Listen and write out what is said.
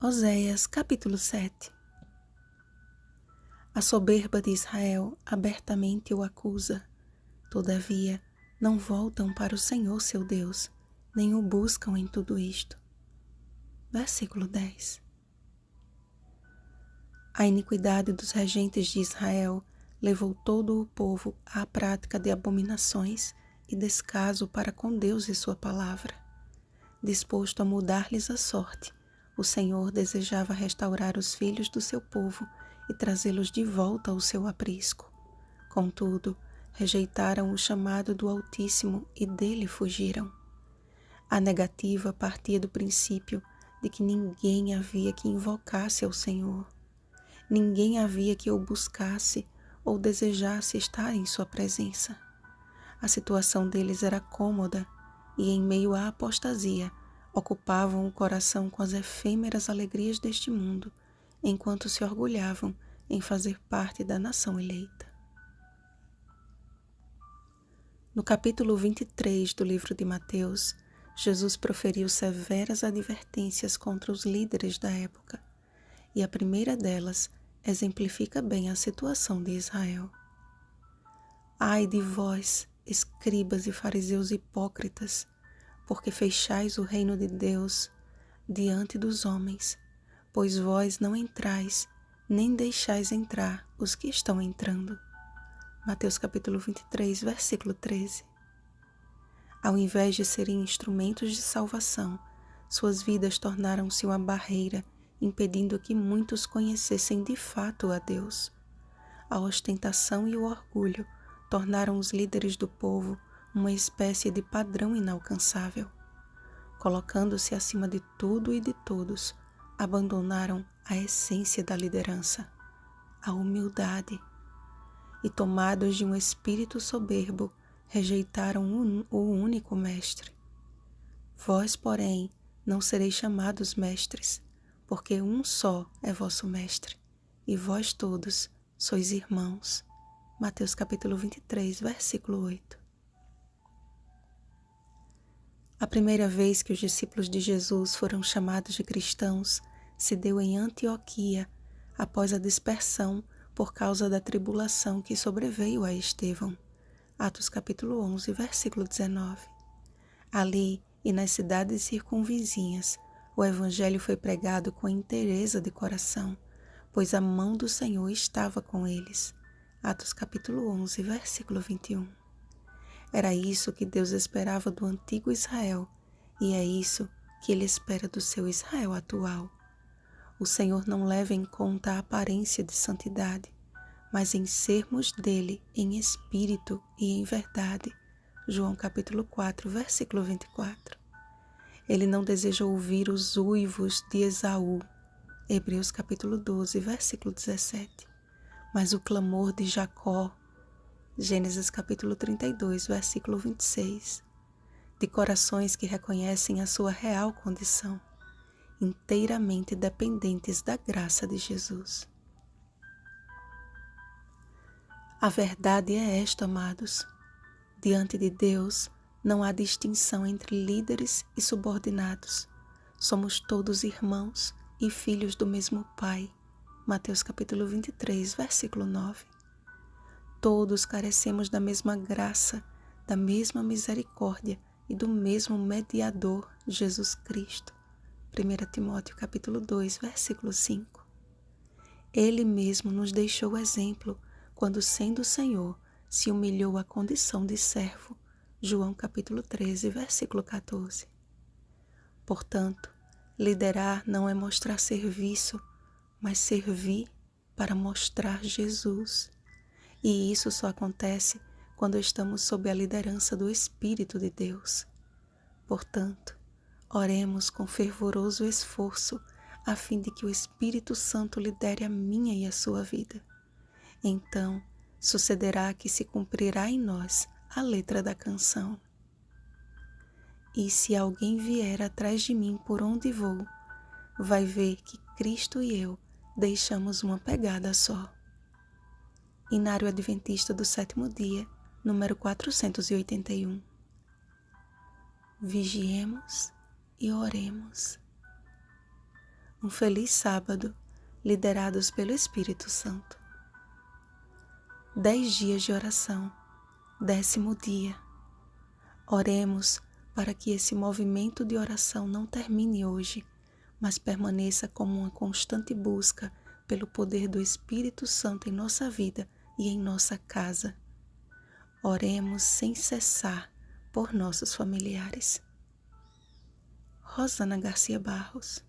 Oséias capítulo 7. A soberba de Israel abertamente o acusa. Todavia, não voltam para o Senhor seu Deus, nem o buscam em tudo isto. Versículo 10. A iniquidade dos regentes de Israel levou todo o povo à prática de abominações e descaso para com Deus e sua palavra. Disposto a mudar-lhes a sorte, o Senhor desejava restaurar os filhos do seu povo e trazê-los de volta ao seu aprisco. Contudo, rejeitaram o chamado do Altíssimo e dele fugiram. A negativa partia do princípio de que ninguém havia que invocasse ao Senhor. Ninguém havia que o buscasse ou desejasse estar em sua presença. A situação deles era cômoda e, em meio à apostasia, ocupavam o coração com as efêmeras alegrias deste mundo, enquanto se orgulhavam em fazer parte da nação eleita. No capítulo 23 do livro de Mateus, Jesus proferiu severas advertências contra os líderes da época, e a primeira delas exemplifica bem a situação de Israel. Ai de vós, escribas e fariseus hipócritas, porque fechais o reino de Deus diante dos homens, pois vós não entrais, nem deixais entrar os que estão entrando. Mateus capítulo 23, versículo 13. Ao invés de serem instrumentos de salvação, suas vidas tornaram-se uma barreira, impedindo que muitos conhecessem de fato a Deus. A ostentação e o orgulho tornaram os líderes do povo uma espécie de padrão inalcançável. Colocando-se acima de tudo e de todos, abandonaram a essência da liderança, a humildade, e tomados de um espírito soberbo, rejeitaram o único mestre. Vós, porém, não sereis chamados mestres, porque um só é vosso mestre, e vós todos sois irmãos. Mateus capítulo 23, versículo 8. A primeira vez que os discípulos de Jesus foram chamados de cristãos se deu em Antioquia, após a dispersão por causa da tribulação que sobreveio a Estevão. Atos capítulo 11, versículo 19. Ali e nas cidades circunvizinhas, o evangelho foi pregado com inteireza de coração, pois a mão do Senhor estava com eles. Atos capítulo 11, versículo 21. Era isso que Deus esperava do antigo Israel, e é isso que Ele espera do seu Israel atual. O Senhor não leva em conta a aparência de santidade, mas em sermos dele em espírito e em verdade. João capítulo 4, versículo 24. Ele não deseja ouvir os uivos de Esaú. Hebreus capítulo 12, versículo 17. Mas o clamor de Jacó. Gênesis capítulo 32, versículo 26. De corações que reconhecem a sua real condição, inteiramente dependentes da graça de Jesus. A verdade é esta, amados. Diante de Deus, não há distinção entre líderes e subordinados. Somos todos irmãos e filhos do mesmo Pai. Mateus capítulo 23, versículo 9. Todos carecemos da mesma graça, da mesma misericórdia e do mesmo mediador, Jesus Cristo. 1 Timóteo capítulo 2, versículo 5. Ele mesmo nos deixou o exemplo quando, sendo o Senhor, se humilhou à condição de servo. João capítulo 13, versículo 14. Portanto, liderar não é mostrar serviço, mas servir para mostrar Jesus. E isso só acontece quando estamos sob a liderança do Espírito de Deus. Portanto, oremos com fervoroso esforço a fim de que o Espírito Santo lidere a minha e a sua vida. Então, sucederá que se cumprirá em nós a letra da canção. E se alguém vier atrás de mim por onde vou, vai ver que Cristo e eu deixamos uma pegada só. Inário Adventista do Sétimo Dia, número 481. Vigiemos e oremos. um feliz sábado, liderados pelo Espírito Santo. 10 dias de oração, 10º dia. Oremos para que esse movimento de oração não termine hoje, mas permaneça como uma constante busca pelo poder do Espírito Santo em nossa vida e em nossa casa. Oremos sem cessar por nossos familiares. Rosana Garcia Barros.